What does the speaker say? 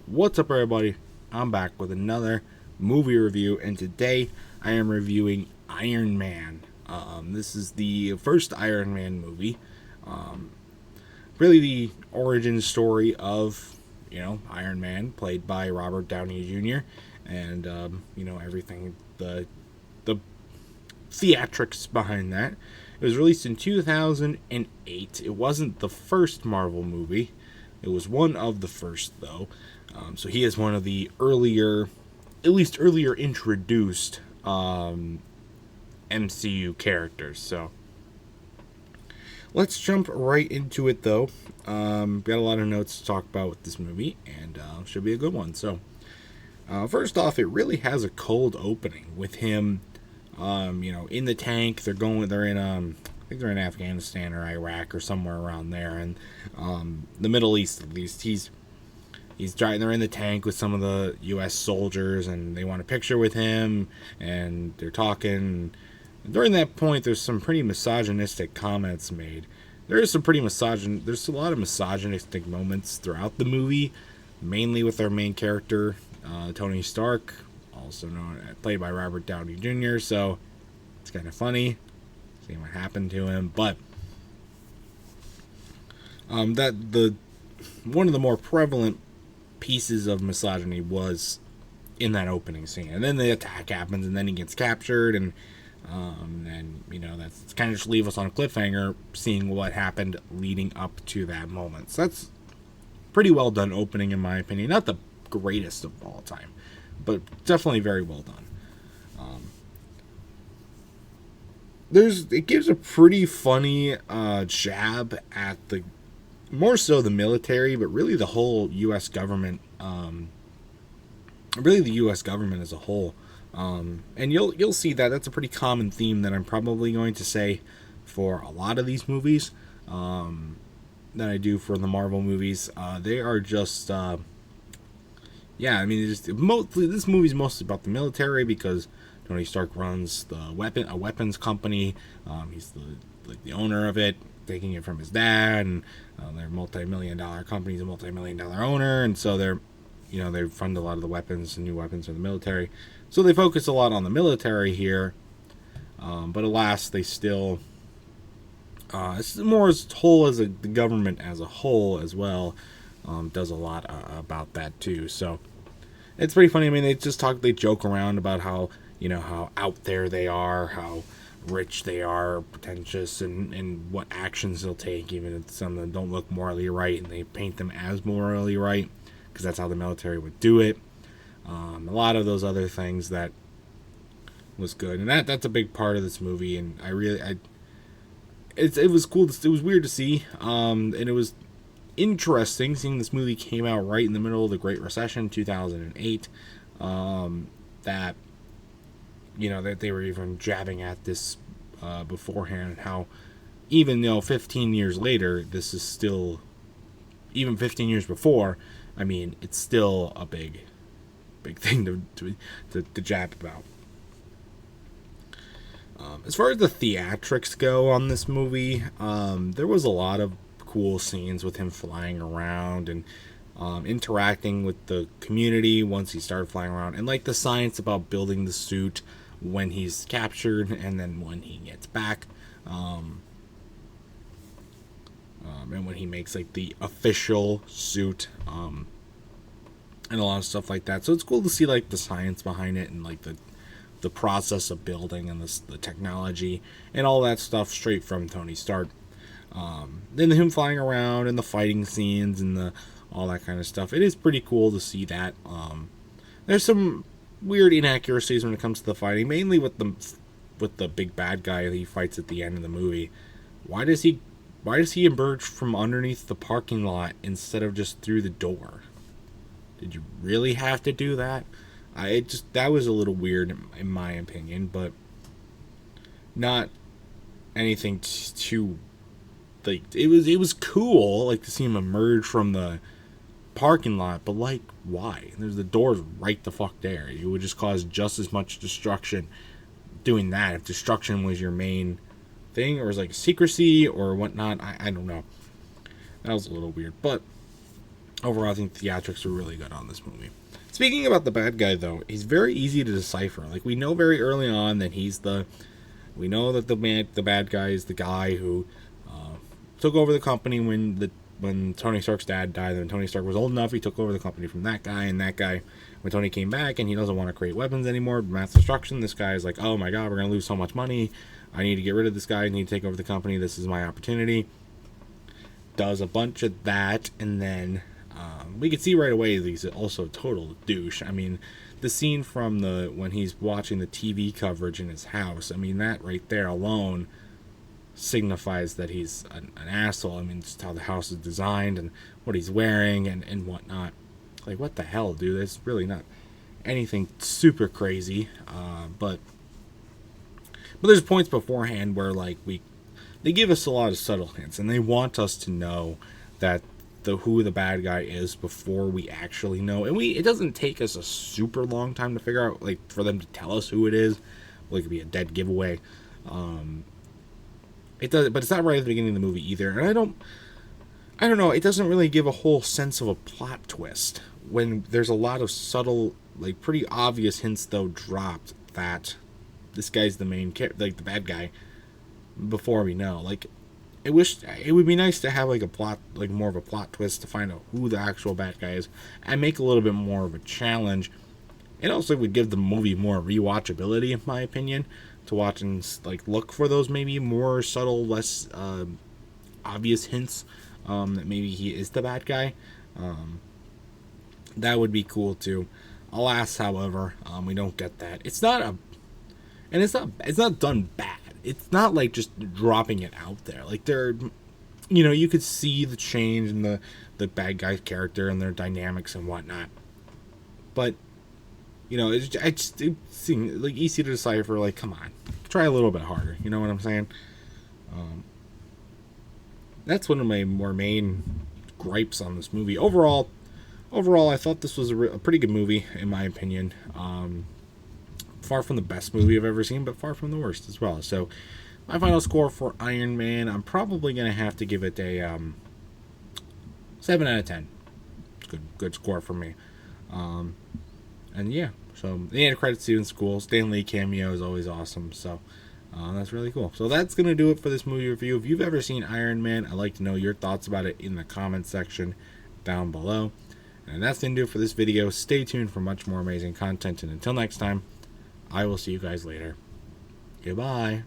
What's up, everybody? I'm back with another movie review, and today I am reviewing Iron Man. This is the first Iron Man movie. Um, really, the origin story of Iron Man, played by Robert Downey Jr., and everything the theatrics behind that. It was released in 2008. It wasn't the first Marvel movie. It was one of the first, though. So he is one of the earlier, at least earlier introduced MCU characters. So let's jump right into it, though. Got a lot of notes to talk about with this movie, and should be a good one. So first off, it really has a cold opening with him. In the tank. They're in I think they're in Afghanistan or Iraq or somewhere around there, and the Middle East at least. He's driving. They're in the tank with some of the U.S. soldiers, and they want a picture with him, and they're talking. And during that point, there's some pretty misogynistic comments made. There's a lot of misogynistic moments throughout the movie, mainly with our main character, Tony Stark, also played by Robert Downey Jr. So it's kind of funny seeing what happened to him, but that the one of the more prevalent pieces of misogyny was in that opening scene, and then the attack happens, and then he gets captured, and that's kind of just leave us on a cliffhanger, seeing what happened leading up to that moment. So that's pretty well done opening, in my opinion. Not the greatest of all time, but definitely very well done. It gives a pretty funny jab at the more so the military, but really the whole U.S. government. Really the U.S. government as a whole. And you'll see that that's a pretty common theme that I'm probably going to say for a lot of these movies that I do for the Marvel movies. They are just this movie's mostly about the military because Tony Stark runs a weapons company. He's the owner of it, taking it from his dad, and they're multi-million-dollar company's a multi-million-dollar owner, and so they fund a lot of the weapons and new weapons for the military. So they focus a lot on the military here, but alas, they still it's more as whole as the government as a whole as well. Does a lot about that too. So it's pretty funny. I mean, they joke around about how how out there they are, how rich they are, pretentious, and what actions they'll take, even if some of them don't look morally right, and they paint them as morally right because that's how the military would do it. A lot of those other things that was good, and that's a big part of this movie. And it was cool. It was weird to see, and it was interesting seeing this movie came out right in the middle of the Great Recession, 2008. That that they were even jabbing at this beforehand, how even 15 years later, this is still, even 15 years before, I mean, it's still a big thing to jab about. As far as the theatrics go on this movie, there was a lot of cool scenes with him flying around and interacting with the community once he started flying around, and like the science about building the suit when he's captured and then when he gets back, and when he makes like the official suit, and a lot of stuff like that. So it's cool to see like the science behind it and like the process of building and the technology and all that stuff straight from Tony Stark. Then him flying around and the fighting scenes and all that kind of stuff. It is pretty cool to see that. There's some weird inaccuracies when it comes to the fighting, mainly with the big bad guy that he fights at the end of the movie. Why does he emerge from underneath the parking lot instead of just through the door? Did you really have to do that? That was a little weird in my opinion, but not anything too like it was cool like to see him emerge from the parking lot, but like why? There's the door's right the fuck there. It would just cause just as much destruction doing that if destruction was your main thing, or was like secrecy or whatnot. I don't know. That was a little weird, but overall, I think the theatrics are really good on this movie. Speaking about the bad guy, though, he's very easy to decipher. Like, we know very early on that we know that the bad guy is the guy who took over the company when Tony Stark's dad died. When Tony Stark was old enough, he took over the company from that guy. And that guy, when Tony came back and he doesn't want to create weapons anymore, mass destruction, this guy is like, oh my god, we're going to lose so much money. I need to get rid of this guy. I need to take over the company. This is my opportunity. Does a bunch of that, and then we can see right away that he's also a total douche. I mean, the scene from when he's watching the TV coverage in his house, I mean, that right there alone signifies that he's an asshole. I mean, just how the house is designed and what he's wearing and whatnot. Like, what the hell, dude? It's really not anything super crazy. But there's points beforehand where, like, they give us a lot of subtle hints, and they want us to know that who the bad guy is before we actually know. And it doesn't take us a super long time to figure out, like, for them to tell us who it is. Well, it could be a dead giveaway. It does, but it's not right at the beginning of the movie either. And I don't know. It doesn't really give a whole sense of a plot twist when there's a lot of subtle, like, pretty obvious hints though dropped that this guy's the main character, like the bad guy, before we know. Like, it would be nice to have like a plot, like more of a plot twist to find out who the actual bad guy is and make a little bit more of a challenge. It also would give the movie more rewatchability, in my opinion, to watch and like look for those maybe more subtle, less obvious hints that maybe he is the bad guy. That would be cool too. Alas, however, we don't get that. It's not done bad. It's not like just dropping it out there. Like, you could see the change in the bad guy's character and their dynamics and whatnot. But, it seems like easy to decipher. Like, come on, try a little bit harder. You know what I'm saying? That's one of my more main gripes on this movie. Overall, I thought this was a pretty good movie, in my opinion. Far from the best movie I've ever seen, but far from the worst as well. So, my final score for Iron Man, I'm probably going to have to give it a 7 out of 10. Good score for me. And yeah, so the end credits sequence cool. Stan Lee cameo is always awesome. So, that's really cool. So that's going to do it for this movie review. If you've ever seen Iron Man, I'd like to know your thoughts about it in the comment section down below. And that's going to do it for this video. Stay tuned for much more amazing content. And until next time, I will see you guys later. Goodbye.